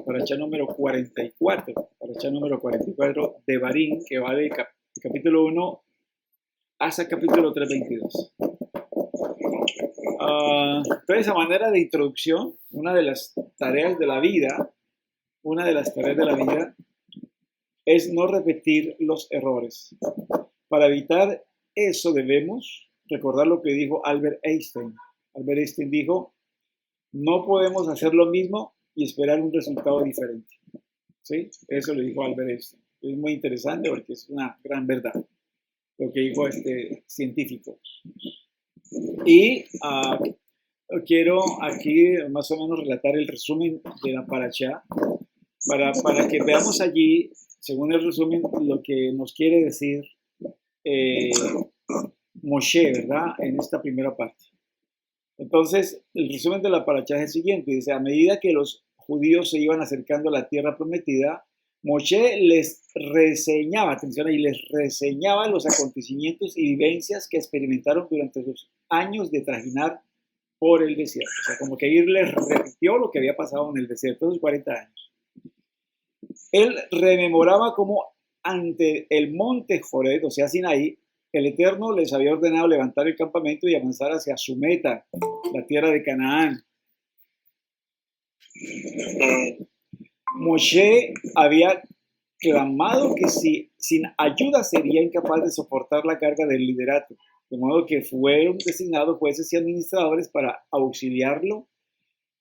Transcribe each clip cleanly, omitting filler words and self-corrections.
paracha número 44, paracha número 44 de Barín, que va del capítulo 1 hasta el capítulo 322. Entonces, a manera de introducción, una de las tareas de la vida es no repetir los errores. Para evitar eso debemos recordar lo que dijo Albert Einstein. Albert Einstein dijo, no podemos hacer lo mismo y esperar un resultado diferente. ¿Sí? Eso lo dijo Albert Einstein. Es muy interesante porque es una gran verdad lo que dijo este científico. Y quiero aquí más o menos relatar el resumen de la paracha para que veamos allí, según el resumen, lo que nos quiere decir Moshe, ¿verdad? En esta primera parte. Entonces, el resumen de la paracha es el siguiente. Dice, a medida que los judíos se iban acercando a la tierra prometida, Moshe les reseñaba, atención ahí, les reseñaba los acontecimientos y vivencias que experimentaron durante sus años de trajinar por el desierto. O sea, como que él les repitió lo que había pasado en el desierto, esos 40 años. Él rememoraba cómo ante el monte Jored, o sea, Sinaí, el Eterno les había ordenado levantar el campamento y avanzar hacia su meta, la tierra de Canaán. Moshe había clamado que si sin ayuda sería incapaz de soportar la carga del liderato, de modo que fueron designados jueces y administradores para auxiliarlo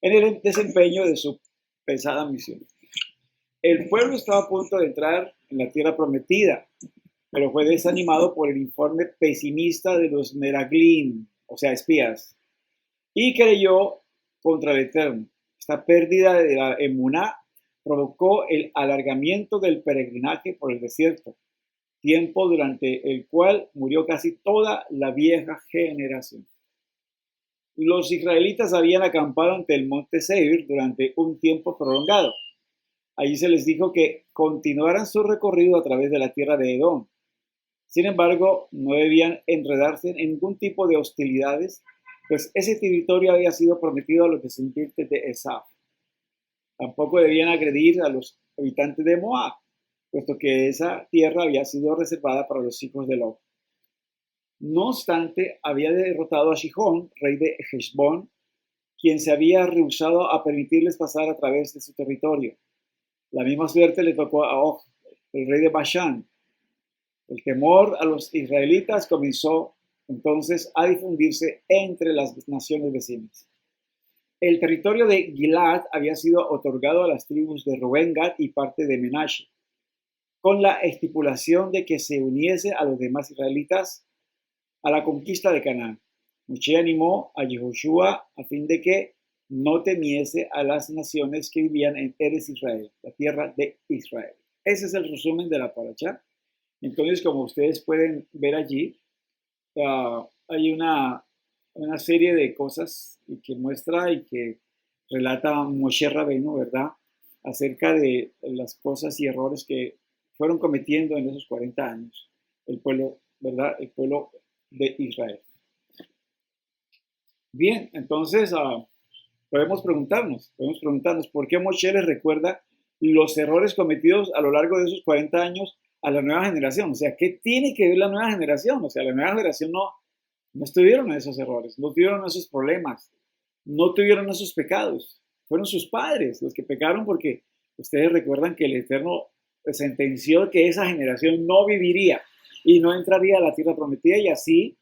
en el desempeño de su pesada misión. El pueblo estaba a punto de entrar en la tierra prometida, pero fue desanimado por el informe pesimista de los Meraglim, o sea, espías, y creyó contra el Eterno. Esta pérdida de la emuná provocó el alargamiento del peregrinaje por el desierto, tiempo durante el cual murió casi toda la vieja generación. Los israelitas habían acampado ante el monte Seir durante un tiempo prolongado. Allí se les dijo que continuaran su recorrido a través de la tierra de Edom. Sin embargo, no debían enredarse en ningún tipo de hostilidades, pues ese territorio había sido prometido a los descendientes de Esaf. Tampoco debían agredir a los habitantes de Moab, puesto que esa tierra había sido reservada para los hijos de Lot. No obstante, había derrotado a Sihón, rey de Heshbón, quien se había rehusado a permitirles pasar a través de su territorio. La misma suerte le tocó a Og, el rey de Bashán. El temor a los israelitas comenzó entonces a difundirse entre las naciones vecinas. El territorio de Gilad había sido otorgado a las tribus de Rubén, Gad y parte de Menashe, con la estipulación de que se uniese a los demás israelitas a la conquista de Canaán. Moshe animó a Yehoshua a fin de que no temiese a las naciones que vivían en Eretz Israel, la tierra de Israel. Ese es el resumen de la paracha. Entonces, como ustedes pueden ver allí, hay una serie de cosas que muestra y que relata Moshe Rabbeinu, ¿verdad? Acerca de las cosas y errores que fueron cometiendo en esos 40 años el pueblo, ¿verdad? El pueblo de Israel. Bien, entonces podemos preguntarnos por qué Moshe les recuerda los errores cometidos a lo largo de esos 40 años a la nueva generación. O sea, ¿qué tiene que ver la nueva generación? O sea, la nueva generación no estuvieron en esos errores, no tuvieron esos problemas, no tuvieron esos pecados. Fueron sus padres los que pecaron porque ustedes recuerdan que el Eterno sentenció que esa generación no viviría y no entraría a la tierra prometida y así,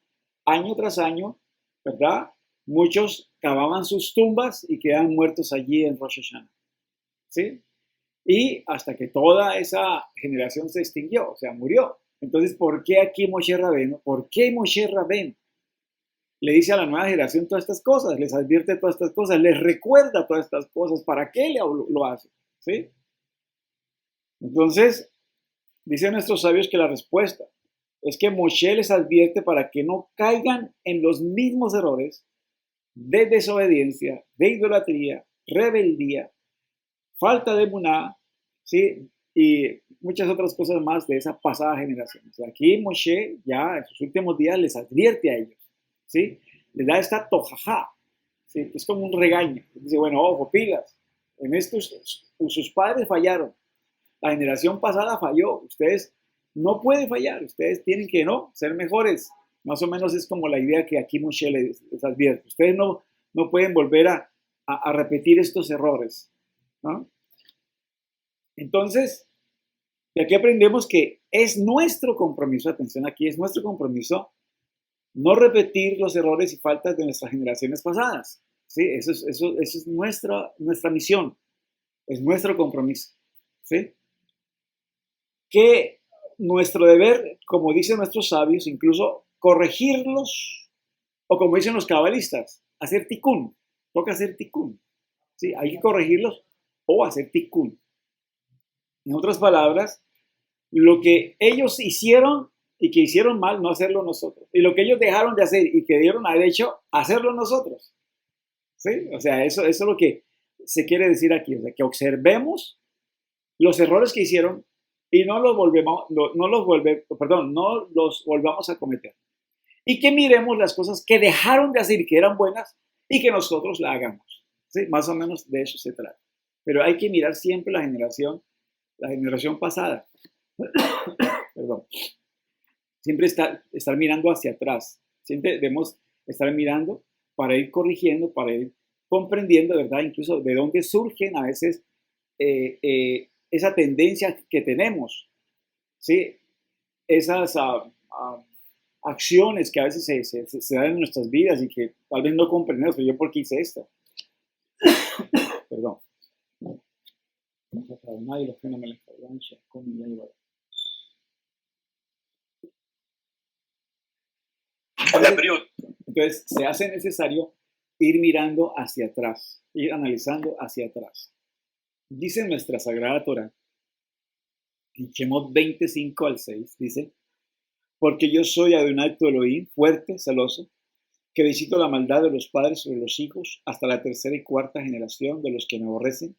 año tras año, ¿verdad? Muchos cavaban sus tumbas y quedaban muertos allí en Rosh Hashanah. ¿Sí? Y hasta que toda esa generación se extinguió, o sea, murió. Entonces, ¿por qué aquí Moshe Rabbeinu? ¿Por qué Moshe Rabbeinu le dice a la nueva generación todas estas cosas? Les advierte todas estas cosas, les recuerda todas estas cosas. ¿Para qué lo hace? ¿Sí? Entonces, dicen nuestros sabios que la respuesta es que Moshe les advierte para que no caigan en los mismos errores de desobediencia, de idolatría, rebeldía, falta de emuná, ¿sí? Y muchas otras cosas más de esa pasada generación. O sea, aquí Moshe ya en sus últimos días les advierte a ellos, ¿sí? Les da esta tojajá, ¿sí? Es como un regaño. Dice, bueno, ojo, pilas, En esto sus padres fallaron. La generación pasada falló. Ustedes no pueden fallar. Ustedes tienen que no ser mejores. Más o menos es como la idea que aquí Moshe les advierte. Ustedes no pueden volver a repetir estos errores, ¿no? Entonces, de aquí aprendemos que es nuestro compromiso, atención aquí, es nuestro compromiso no repetir los errores y faltas de nuestras generaciones pasadas. ¿Sí? Eso es nuestra misión, es nuestro compromiso. ¿Sí? Que nuestro deber, como dicen nuestros sabios, incluso corregirlos, o como dicen los cabalistas, hacer tikkun. Toca hacer tikkun. ¿Sí? Hay que corregirlos o hacer tikkun. En otras palabras, lo que ellos hicieron y que hicieron mal, no hacerlo nosotros. Y lo que ellos dejaron de hacer y que dieron haber hecho, hacerlo nosotros. ¿Sí? O sea, eso es lo que se quiere decir aquí. O sea, que observemos los errores que hicieron y no los volvamos a cometer. Y que miremos las cosas que dejaron de hacer y que eran buenas y que nosotros la hagamos. ¿Sí? Más o menos de eso se trata. Pero hay que mirar siempre la generación pasada. Perdón. Siempre estar mirando hacia atrás. Siempre debemos estar mirando para ir corrigiendo, para ir comprendiendo, ¿verdad? Incluso de dónde surgen a veces esa tendencia que tenemos, ¿sí? Esas acciones que a veces se dan en nuestras vidas y que tal vez no comprendemos, pero yo por qué hice esto. Perdón. Entonces, se hace necesario ir mirando hacia atrás, ir analizando hacia atrás. Dice nuestra Sagrada Torah, en Shemot 25 al 6, dice, porque yo soy Adonai tu Elohim, fuerte, celoso, que visito la maldad de los padres sobre los hijos hasta la tercera y cuarta generación de los que me aborrecen,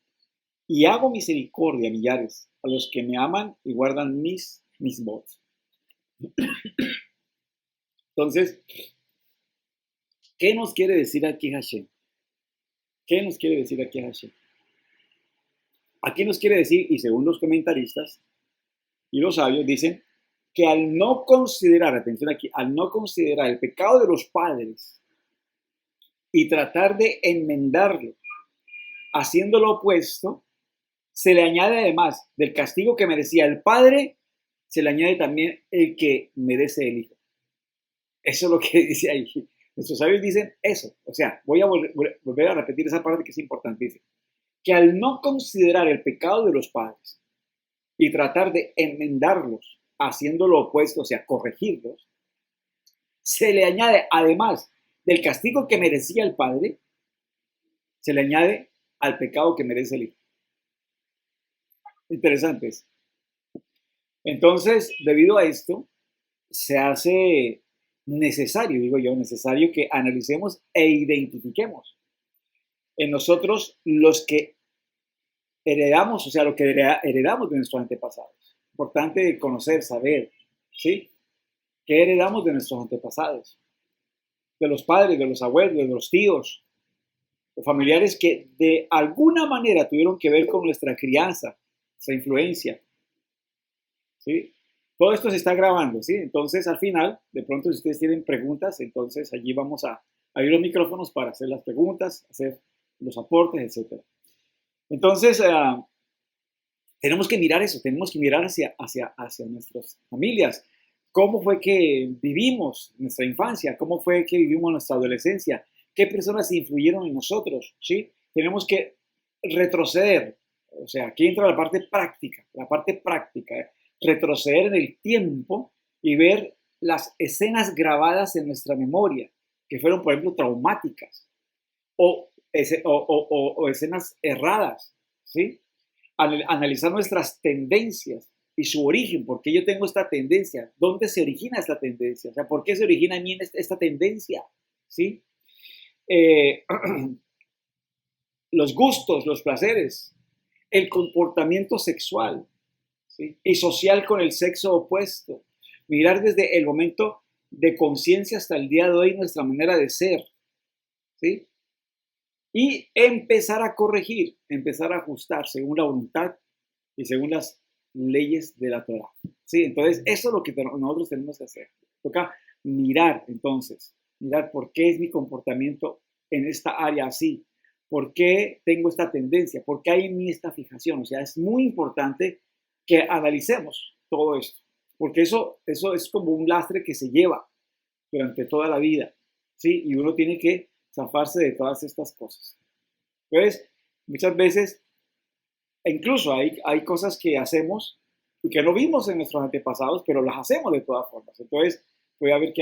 y hago misericordia a millares, a los que me aman y guardan mis votos. Entonces, ¿qué nos quiere decir aquí Hashem? ¿Qué nos quiere decir aquí Hashem? Aquí nos quiere decir, y según los comentaristas y los sabios, dicen que al no considerar, atención aquí, al no considerar el pecado de los padres y tratar de enmendarlo, haciendo lo opuesto, se le añade además del castigo que merecía el padre, se le añade también el que merece el hijo. Eso es lo que dice ahí. Nuestros sabios dicen eso. O sea, voy a volver a repetir esa parte que es importantísima. Que al no considerar el pecado de los padres y tratar de enmendarlos, haciendo lo opuesto, o sea, corregirlos, se le añade, además del castigo que merecía el padre, se le añade al pecado que merece el hijo. Interesante eso. Entonces, debido a esto, se hace necesario, digo yo, necesario que analicemos e identifiquemos en nosotros los que heredamos, o sea, lo que heredamos de nuestros antepasados. Importante conocer, saber, ¿sí? ¿Qué heredamos de nuestros antepasados? De los padres, de los abuelos, de los tíos, de familiares que de alguna manera tuvieron que ver con nuestra crianza, nuestra influencia, ¿sí? Todo esto se está grabando, ¿sí? Entonces, al final, de pronto, si ustedes tienen preguntas, entonces allí vamos a abrir los micrófonos para hacer las preguntas, hacer los aportes, etc. Entonces, tenemos que mirar eso, tenemos que mirar hacia nuestras familias. ¿Cómo fue que vivimos nuestra infancia? ¿Cómo fue que vivimos nuestra adolescencia? ¿Qué personas influyeron en nosotros? ¿Sí? Tenemos que retroceder. O sea, aquí entra la parte práctica, retroceder en el tiempo y ver las escenas grabadas en nuestra memoria, que fueron, por ejemplo, traumáticas, o escenas erradas, ¿sí? Analizar nuestras tendencias y su origen, ¿por qué yo tengo esta tendencia? ¿Dónde se origina esta tendencia? O sea, ¿por qué se origina en mí esta tendencia? ¿Sí? Los gustos, los placeres, el comportamiento sexual, ¿sí? Y social con el sexo opuesto. Mirar desde el momento de conciencia hasta el día de hoy nuestra manera de ser, ¿sí? y empezar a corregir, empezar a ajustar según la voluntad y según las leyes de la Torah. ¿Sí? Entonces, eso es lo que nosotros tenemos que hacer. Toca mirar, entonces, mirar por qué es mi comportamiento en esta área así, por qué tengo esta tendencia, por qué hay en mí esta fijación. O sea, es muy importante que analicemos todo esto, porque eso es como un lastre que se lleva durante toda la vida, ¿sí? Y uno tiene que zafarse de todas estas cosas. Entonces, muchas veces, incluso hay cosas que hacemos y que no vimos en nuestros antepasados, pero las hacemos de todas formas. Entonces, puede haber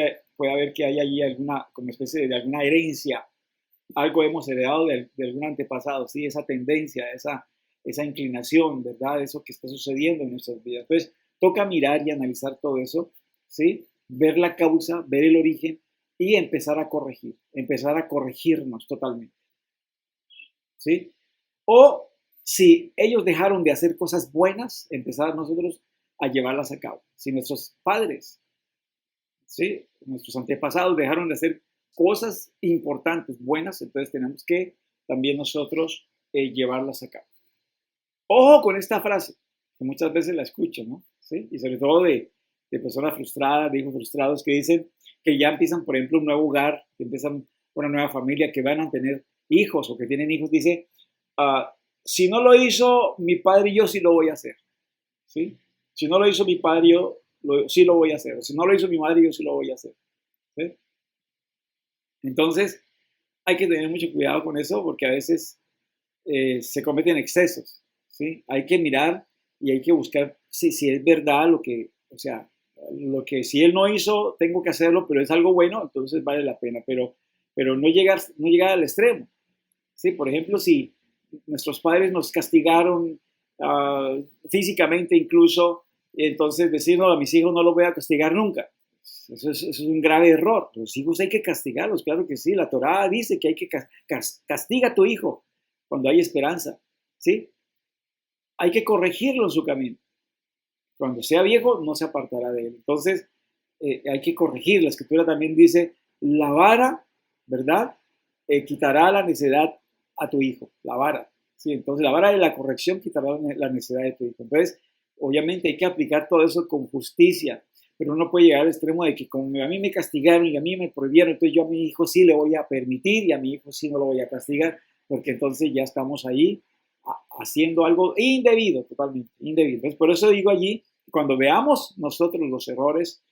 que hay allí alguna, como especie de alguna herencia, algo hemos heredado de algún antepasado, ¿sí? Esa tendencia, esa inclinación, ¿verdad? Eso que está sucediendo en nuestras vidas. Entonces, toca mirar y analizar todo eso, ¿sí? Ver la causa, ver el origen y empezar a corregirnos totalmente, ¿sí? O si ellos dejaron de hacer cosas buenas, empezar nosotros a llevarlas a cabo. Si nuestros padres, ¿sí? Nuestros antepasados dejaron de hacer cosas importantes, buenas, entonces tenemos que también nosotros llevarlas a cabo. Ojo con esta frase, que muchas veces la escucho, ¿no? ¿Sí? Y sobre todo de personas frustradas, de hijos frustrados que dicen que ya empiezan, por ejemplo, un nuevo hogar, que empiezan una nueva familia, que van a tener hijos o que tienen hijos, dice, si no lo hizo mi padre, yo sí lo voy a hacer, ¿sí? Si no lo hizo mi padre, yo sí lo voy a hacer. Si no lo hizo mi madre, yo sí lo voy a hacer, ¿sí? Entonces, hay que tener mucho cuidado con eso porque a veces se cometen excesos, ¿sí? Hay que mirar y hay que buscar si es verdad lo que, o sea, lo que si él no hizo, tengo que hacerlo, pero es algo bueno, entonces vale la pena, pero no llegar al extremo, ¿sí? Por ejemplo, si nuestros padres nos castigaron físicamente incluso, entonces decir, no, a mis hijos no los voy a castigar nunca. Eso es un grave error. Los hijos hay que castigarlos, claro que sí. La Torá dice que hay que castiga a tu hijo cuando hay esperanza, ¿sí? Hay que corregirlo en su camino. Cuando sea viejo, no se apartará de él. Entonces, hay que corregir. La Escritura también dice, la vara, ¿verdad? Quitará la necedad a tu hijo, la vara. ¿Sí? Entonces, la vara de la corrección quitará la necedad de tu hijo. Entonces, obviamente hay que aplicar todo eso con justicia, pero uno puede llegar al extremo de que como a mí me castigaron y a mí me prohibieron, entonces yo a mi hijo sí le voy a permitir y a mi hijo sí no lo voy a castigar, porque entonces ya estamos ahí haciendo algo indebido, totalmente indebido. Entonces, por eso digo allí, cuando veamos nosotros los errores,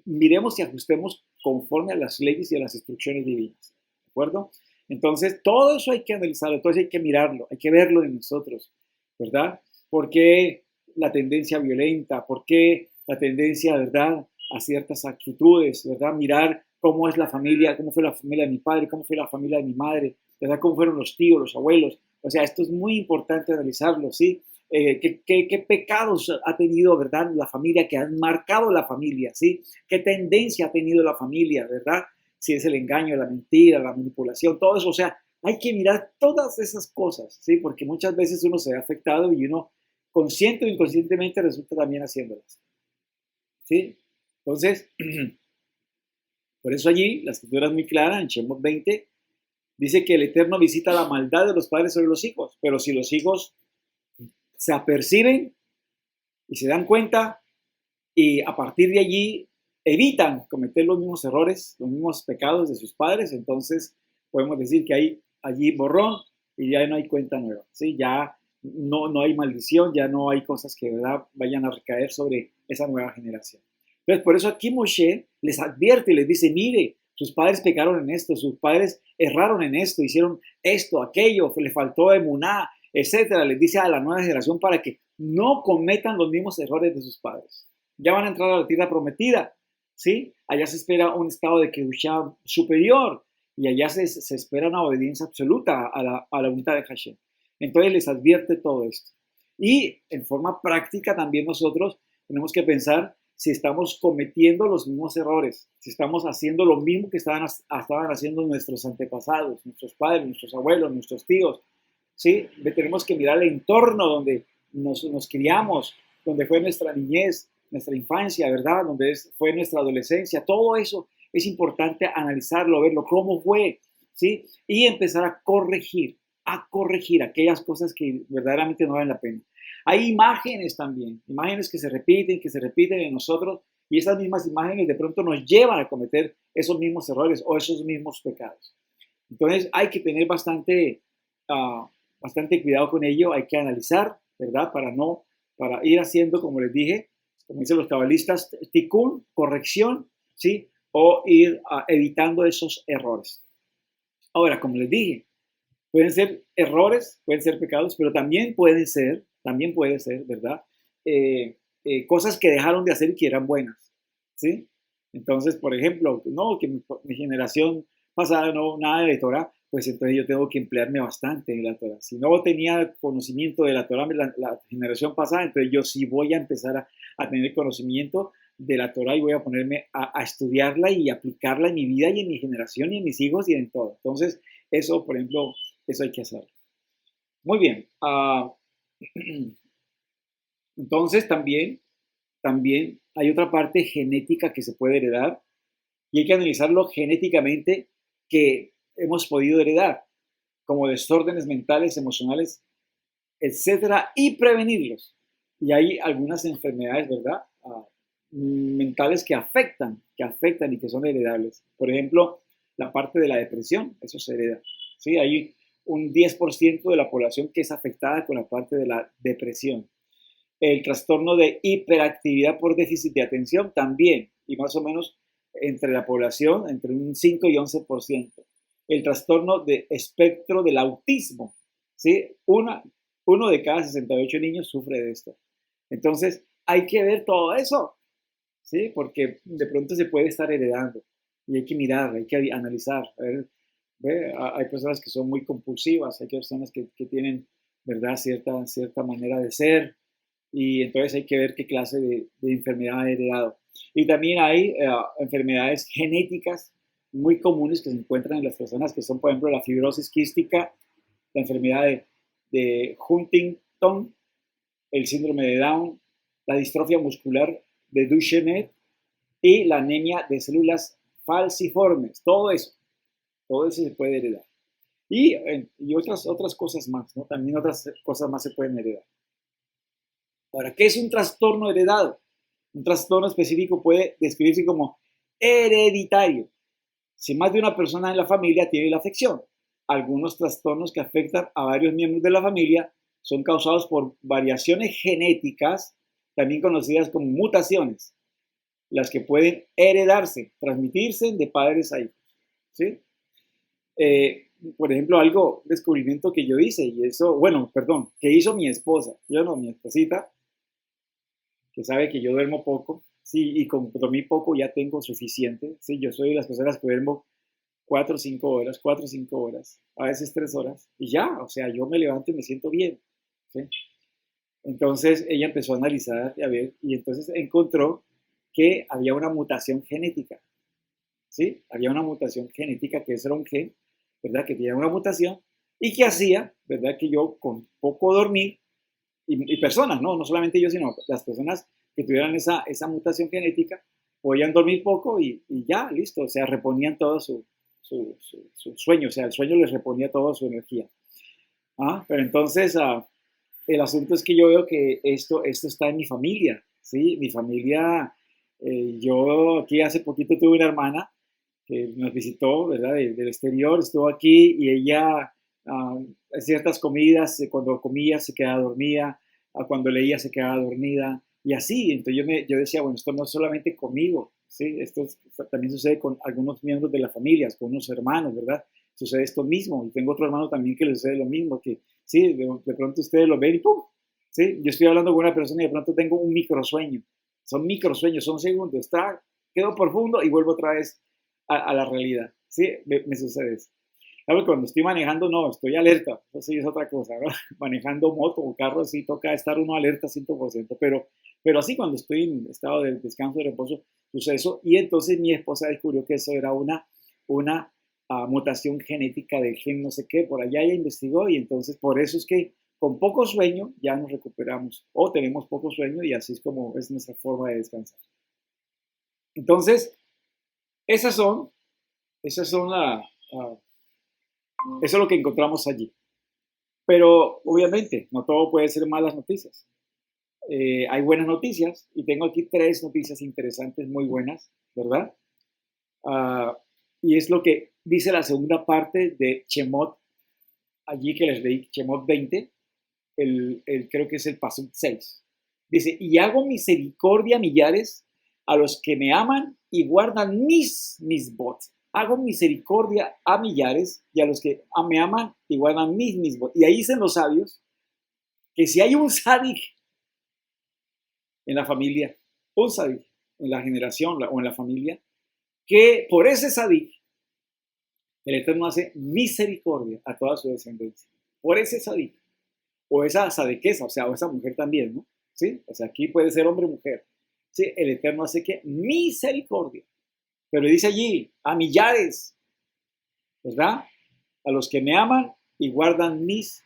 miremos y ajustemos conforme a las leyes y a las instrucciones divinas, ¿de acuerdo? Entonces, todo eso hay que analizarlo, entonces hay que mirarlo, hay que verlo en nosotros, ¿verdad? ¿Por qué la tendencia violenta? ¿Por qué la tendencia, verdad, a ciertas actitudes, verdad? Mirar cómo es la familia, cómo fue la familia de mi padre, cómo fue la familia de mi madre, verdad, cómo fueron los tíos, los abuelos. O sea, esto es muy importante analizarlo, ¿sí? ¿Qué pecados ha tenido, verdad, la familia, que han marcado la familia, ¿sí? ¿Qué tendencia ha tenido la familia, verdad? Si es el engaño, la mentira, la manipulación, todo eso. O sea, hay que mirar todas esas cosas, ¿sí? Porque muchas veces uno se ve afectado y uno consciente o inconscientemente resulta también haciéndolas, ¿sí? Entonces, por eso allí la escritura es muy clara en Shemot 20, dice que el Eterno visita la maldad de los padres sobre los hijos, pero si los hijos se aperciben y se dan cuenta y a partir de allí evitan cometer los mismos errores, los mismos pecados de sus padres, entonces podemos decir que hay allí borrón y ya no hay cuenta nueva, ¿sí? Ya no hay maldición, ya no hay cosas que, ¿verdad?, vayan a recaer sobre esa nueva generación. Entonces, por eso aquí Moshe les advierte y les dice, mire, sus padres pecaron en esto, sus padres erraron en esto, hicieron esto, aquello, le faltó emuná, etcétera. Les dice a la nueva generación para que no cometan los mismos errores de sus padres. Ya van a entrar a la tierra prometida, ¿sí? Allá se espera un estado de Kedushá superior y allá se espera una obediencia absoluta a la voluntad de Hashem. Entonces les advierte todo esto. Y en forma práctica también nosotros tenemos que pensar si estamos cometiendo los mismos errores, si estamos haciendo lo mismo que estaban haciendo nuestros antepasados, nuestros padres, nuestros abuelos, nuestros tíos, ¿sí? Tenemos que mirar el entorno donde nos criamos, donde fue nuestra niñez, nuestra infancia, ¿verdad? Donde fue nuestra adolescencia. Todo eso es importante analizarlo, verlo, cómo fue, ¿sí? Y empezar a corregir aquellas cosas que verdaderamente no valen la pena. Hay imágenes también, imágenes que se repiten en nosotros, y esas mismas imágenes de pronto nos llevan a cometer esos mismos errores o esos mismos pecados. Entonces hay que tener bastante cuidado con ello, hay que analizar, ¿verdad? Para ir haciendo, como les dije, como dicen los cabalistas, tikkun, corrección, ¿sí? O ir evitando esos errores. Ahora, como les dije, pueden ser errores, pueden ser pecados, pero también puede ser, ¿verdad? Cosas que dejaron de hacer y que eran buenas, ¿sí? Entonces, por ejemplo, no, que mi generación pasada no, nada de Torah, pues entonces yo tengo que emplearme bastante en la Torah. Si no tenía conocimiento de la Torah la generación pasada, entonces yo sí voy a empezar a tener conocimiento de la Torah y voy a ponerme a estudiarla y aplicarla en mi vida y en mi generación y en mis hijos y en todo. Entonces, eso, por ejemplo, eso hay que hacerlo. Muy bien. Entonces, también hay otra parte genética que se puede heredar y hay que analizarlo genéticamente que hemos podido heredar, como desórdenes mentales, emocionales, etcétera, y prevenirlos. Y hay algunas enfermedades, ¿verdad? Mentales que afectan y que son heredables. Por ejemplo, la parte de la depresión, eso se hereda. ¿Sí? Hay un 10% de la población que es afectada con la parte de la depresión. El trastorno de hiperactividad por déficit de atención también, y más o menos entre la población, entre un 5 y 11%. El trastorno de espectro del autismo, ¿sí? Uno de cada 68 niños sufre de esto. Entonces, hay que ver todo eso, ¿sí? Porque de pronto se puede estar heredando y hay que mirar, hay que analizar. A ver, hay personas que son muy compulsivas, hay personas que tienen, ¿verdad?, cierta manera de ser, y entonces hay que ver qué clase de enfermedad ha heredado. Y también hay enfermedades genéticas muy comunes que se encuentran en las personas, que son, por ejemplo, la fibrosis quística, la enfermedad de Huntington, el síndrome de Down, la distrofia muscular de Duchenne y la anemia de células falciformes. Todo eso se puede heredar. Y otras cosas más, ¿no? También otras cosas más se pueden heredar. Ahora, ¿qué es un trastorno heredado? Un trastorno específico puede describirse como hereditario. Si más de una persona en la familia tiene la afección, algunos trastornos que afectan a varios miembros de la familia son causados por variaciones genéticas, también conocidas como mutaciones, las que pueden heredarse, transmitirse de padres a hijos. ¿Sí? Por ejemplo, descubrimiento que yo hice, y eso, bueno, perdón, que hizo mi esposa, yo no, mi esposita, que sabe que yo duermo poco, sí, y con dormir poco ya tengo suficiente, sí, yo soy de las personas que duermo 4 o 5 horas, a veces 3 horas, y ya, o sea, yo me levanto y me siento bien, ¿sí? Entonces ella empezó a analizar y a ver, y entonces encontró que había una mutación genética, ¿sí? Había una mutación genética, que eso era un gen, ¿verdad? Que tenía una mutación y que hacía, ¿verdad? Que yo con poco dormir, y personas, ¿no? No solamente yo, sino las personas que tuvieran esa mutación genética, podían dormir poco y ya, listo, o sea, reponían todo su sueño, o sea, el sueño les reponía toda su energía. Pero entonces, el asunto es que yo veo que esto está en mi familia, ¿sí? Mi familia, yo aquí hace poquito tuve una hermana que nos visitó, ¿verdad? Del exterior, estuvo aquí y ella, ciertas comidas, cuando comía se quedaba dormida, cuando leía se quedaba dormida, y así. Entonces yo decía, bueno, esto no es solamente conmigo, ¿sí? También sucede con algunos miembros de la familia, con unos hermanos, ¿verdad? Sucede esto mismo, y tengo otro hermano también que le sucede lo mismo, que sí, de pronto ustedes lo ven y ¡pum! ¿Sí? Yo estoy hablando con una persona y de pronto tengo un microsueño, son microsueños, son segundos, quedo profundo y vuelvo otra vez a la realidad. Sí, me sucede eso. Claro, cuando estoy manejando, no, estoy alerta. Eso sí es otra cosa, ¿no? Manejando moto o carro, sí toca estar uno alerta 100%. Pero así cuando estoy en estado de descanso, de reposo, sucede eso. Y entonces mi esposa descubrió que eso era una mutación genética del gen no sé qué. Por allá ella investigó y entonces por eso es que con poco sueño ya nos recuperamos. O tenemos poco sueño y así es como es nuestra forma de descansar. Entonces, esas son Eso es lo que encontramos allí. Pero obviamente, no todo puede ser malas noticias. Hay buenas noticias y tengo aquí tres noticias interesantes, muy buenas, ¿verdad? Uh, y es lo que dice la segunda parte de Shemot, allí que les leí, Shemot 20, creo que es el paso 6. Dice, y hago misericordia a millares a los que me aman y guardan mis misbot. Hago misericordia a millares y a los que me aman y guardan mis misbot. Y ahí dicen los sabios que si hay un sadik en la familia, un sadik en la generación o en la familia, que por ese sadik el Eterno hace misericordia a toda su descendencia. Por ese sadik. O esa sadequesa, o sea, o esa mujer también, ¿no? ¿Sí? O sea, aquí puede ser hombre o mujer. ¿Sí? El Eterno hace que misericordia. Pero dice allí, a millares, ¿verdad? A los que me aman y guardan mis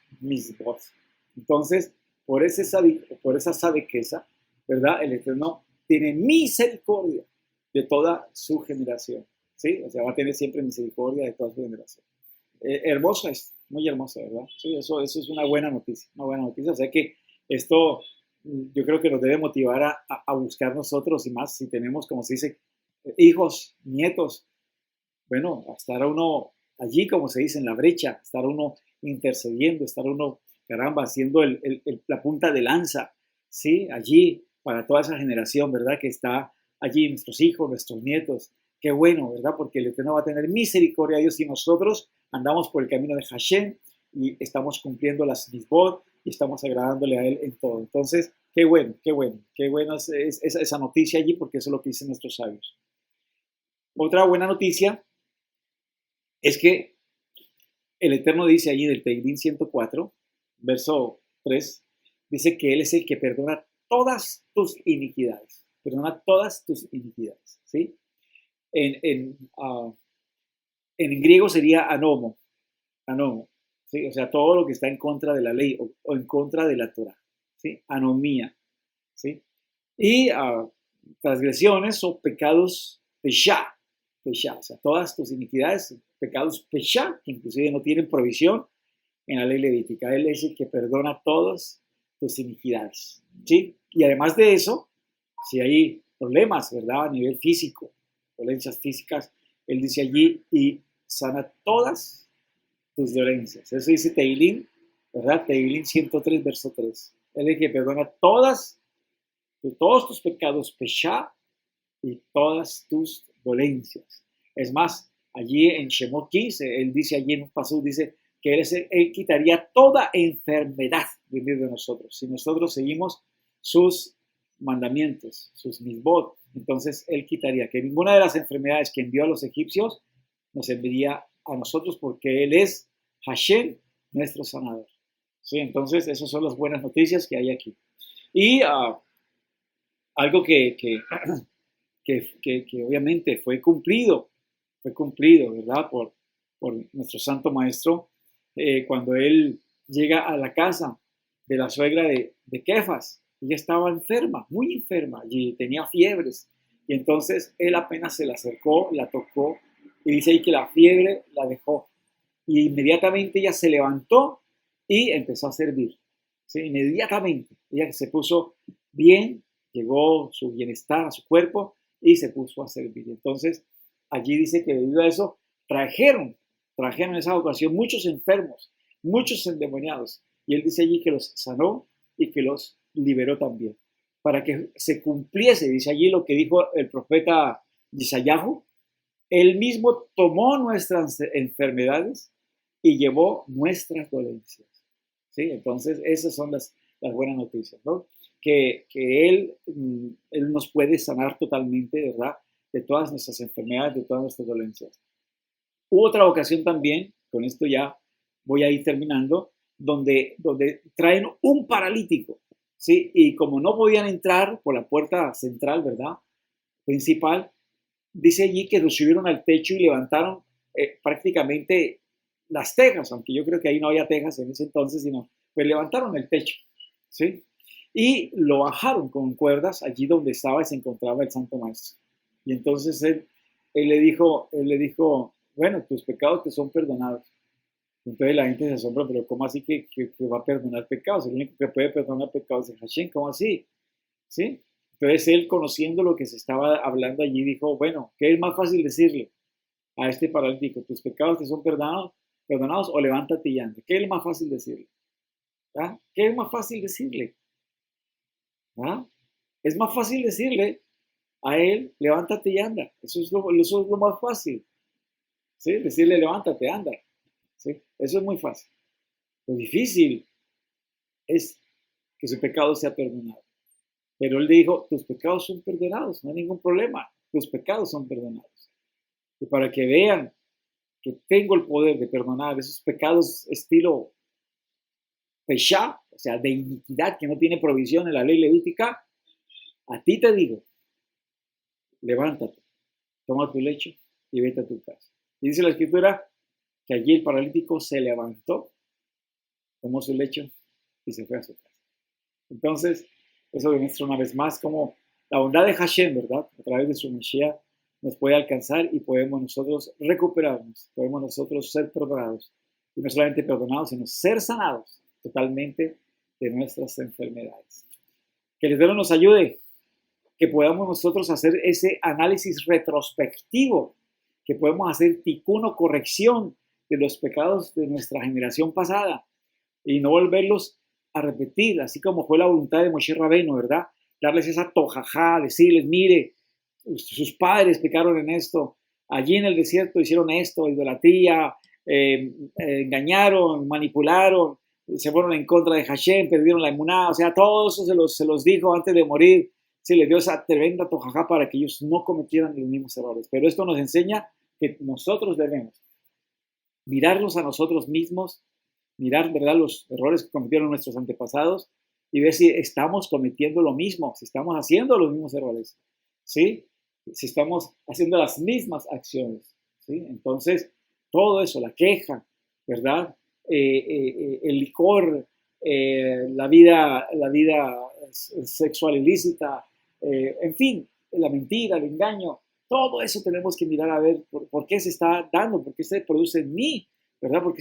votos. Entonces, por esa sadequesa, ¿verdad? El Eterno tiene misericordia de toda su generación. ¿Sí? O sea, va a tener siempre misericordia de toda su generación. Hermosa es, muy hermosa, ¿verdad? Sí, eso es una buena noticia, O sea que esto yo creo que nos debe motivar a buscar nosotros y más si tenemos, como se dice, hijos, nietos, bueno, estar uno allí, como se dice, en la brecha, estar uno intercediendo, estar uno, caramba, haciendo la punta de lanza, ¿sí? Allí, para toda esa generación, ¿verdad? Que está allí, nuestros hijos, nuestros nietos. Qué bueno, ¿verdad? Porque el Eterno va a tener misericordia de Dios si nosotros andamos por el camino de Hashem y estamos cumpliendo las mitzvot y estamos agradándole a Él en todo. Entonces, qué bueno es esa noticia allí porque eso es lo que dicen nuestros sabios. Otra buena noticia es que el Eterno dice allí del Teilín 104, verso 3, dice que Él es el que perdona todas tus iniquidades. Perdona todas tus iniquidades, ¿sí? En griego sería anomo, ¿sí? O sea, todo lo que está en contra de la ley o en contra de la Torah, ¿sí? Anomía, ¿sí? Y transgresiones o pecados pesha, o sea, todas tus iniquidades, pecados pesha, que inclusive no tienen provisión en la ley levítica. Él es el que perdona todas tus iniquidades, ¿sí? Y además de eso, si hay problemas, ¿verdad? A nivel físico, dolencias físicas, él dice allí y sana todas tus dolencias. Eso dice Teilín, ¿verdad? Teilín 103, verso 3. Él es el que perdona todos tus pecados, pesha, y todas tus dolencias. Es más, allí en Shemot 15, él dice allí en un paso, dice que él quitaría toda enfermedad de nosotros. Si nosotros seguimos sus mandamientos, sus misbot, entonces él quitaría que ninguna de las enfermedades que envió a los egipcios nos enviaría a nosotros porque él es Hashem, nuestro sanador. ¿Sí? Entonces, esas son las buenas noticias que hay aquí. Y algo que obviamente fue cumplido, ¿verdad? Por nuestro Santo Maestro, cuando él llega a la casa de la suegra de Kefas. Ella estaba enferma, muy enferma, y tenía fiebres. Y entonces él apenas se la acercó, la tocó, y dice ahí que la fiebre la dejó. Y inmediatamente ella se levantó y empezó a servir. ¿Sí? Inmediatamente ella se puso bien, llegó su bienestar a su cuerpo y se puso a servir. Entonces, allí dice que debido a eso trajeron en esa ocasión muchos enfermos, muchos endemoniados. Y él dice allí que los sanó y que los liberó también. Para que se cumpliese, dice allí lo que dijo el profeta Isayahu, él mismo tomó nuestras enfermedades y llevó nuestras dolencias. ¿Sí? Entonces, esas son las buenas noticias, ¿no? Que él nos puede sanar totalmente, ¿verdad? De todas nuestras enfermedades, de todas nuestras dolencias. Hubo otra ocasión también, con esto ya voy a ir terminando, donde traen un paralítico, ¿sí? Y como no podían entrar por la puerta central, ¿verdad? Principal, dice allí que lo subieron al techo y levantaron prácticamente las tejas, aunque yo creo que ahí no había tejas en ese entonces, sino pues levantaron el techo, ¿sí? Y lo bajaron con cuerdas allí donde estaba y se encontraba el Santo Maestro. Y entonces él le dijo, bueno, tus pecados te son perdonados. Entonces la gente se asombra, pero ¿cómo así que va a perdonar pecados? El único que puede perdonar pecados es Hashem, ¿cómo así? ¿Sí? Entonces él, conociendo lo que se estaba hablando allí, dijo, bueno, ¿qué es más fácil decirle a este paralítico? ¿Tus pecados te son perdonados o levántate y anda? ¿Qué es más fácil decirle? ¿Ah? ¿Qué es más fácil decirle? ¿Ah? Es más fácil decirle a él, levántate y anda. Eso es lo más fácil. ¿Sí? Decirle, levántate, anda. ¿Sí? Eso es muy fácil. Lo difícil es que su pecado sea perdonado. Pero él dijo, tus pecados son perdonados, no hay ningún problema. Tus pecados son perdonados. Y para que vean que tengo el poder de perdonar esos pecados estilo Peshá, o sea, de iniquidad que no tiene provisión en la ley levítica, a ti te digo, levántate, toma tu lecho y vete a tu casa. Y dice la escritura que allí el paralítico se levantó, tomó su lecho y se fue a su casa. Entonces, eso demuestra una vez más cómo la bondad de Hashem, ¿verdad? A través de su Mashiach nos puede alcanzar y podemos nosotros recuperarnos, podemos nosotros ser perdonados. Y no solamente perdonados, sino ser sanados totalmente de nuestras enfermedades. Que el Eterno nos ayude, que podamos nosotros hacer ese análisis retrospectivo, que podemos hacer tikkun o corrección de los pecados de nuestra generación pasada y no volverlos a repetir, así como fue la voluntad de Moshe Rabbeinu, ¿verdad? Darles esa tojajá, decirles, mire, sus padres pecaron en esto, allí en el desierto hicieron esto, idolatría, engañaron, manipularon, se fueron en contra de Hashem, perdieron la emuná, o sea, todo eso se los dijo antes de morir, se les dio esa tremenda tojajá para que ellos no cometieran los mismos errores. Pero esto nos enseña que nosotros debemos mirarnos a nosotros mismos, mirar, ¿verdad?, los errores que cometieron nuestros antepasados y ver si estamos cometiendo lo mismo, si estamos haciendo los mismos errores, ¿sí? Si estamos haciendo las mismas acciones, ¿sí? Entonces, todo eso, la queja, ¿verdad? El licor, la vida sexual ilícita, en fin, la mentira, el engaño, todo eso tenemos que mirar a ver por qué se está dando, por qué se produce en mí, ¿verdad? Porque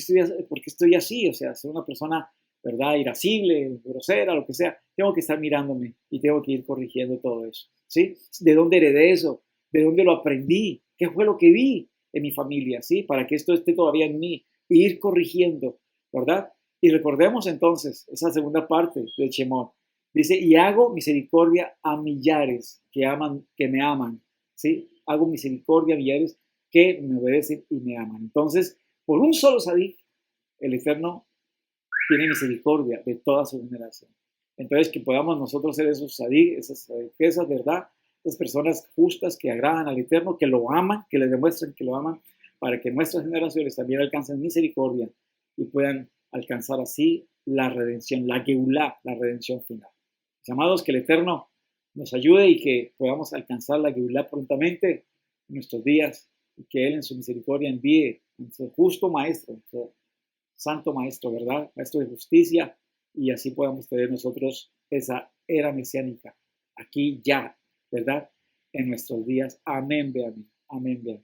estoy así, o sea, soy una persona, ¿verdad? Irascible, grosera, lo que sea. Tengo que estar mirándome y tengo que ir corrigiendo todo eso, ¿sí? ¿De dónde heredé eso? ¿De dónde lo aprendí? ¿Qué fue lo que vi en mi familia, ¿sí? Para que esto esté todavía en mí y ir corrigiendo, ¿verdad? Y recordemos entonces esa segunda parte del Shemot. Dice, y hago misericordia a millares que me aman, ¿sí? Hago misericordia a millares que me obedecen y me aman. Entonces, por un solo sadik, el Eterno tiene misericordia de toda su generación. Entonces, que podamos nosotros ser esos sadik, esas ¿verdad? Esas personas justas que agradan al Eterno, que lo aman, que le demuestren que lo aman, para que nuestras generaciones también alcancen misericordia y puedan alcanzar así la redención, la Geulá, la redención final. Amados, que el Eterno nos ayude y que podamos alcanzar la Geulá prontamente en nuestros días y que Él en su misericordia envíe a su justo Maestro, su santo Maestro, ¿verdad? Maestro de justicia, y así podamos tener nosotros esa era mesiánica aquí ya, ¿verdad? En nuestros días. Amén, amén. Amén, amén.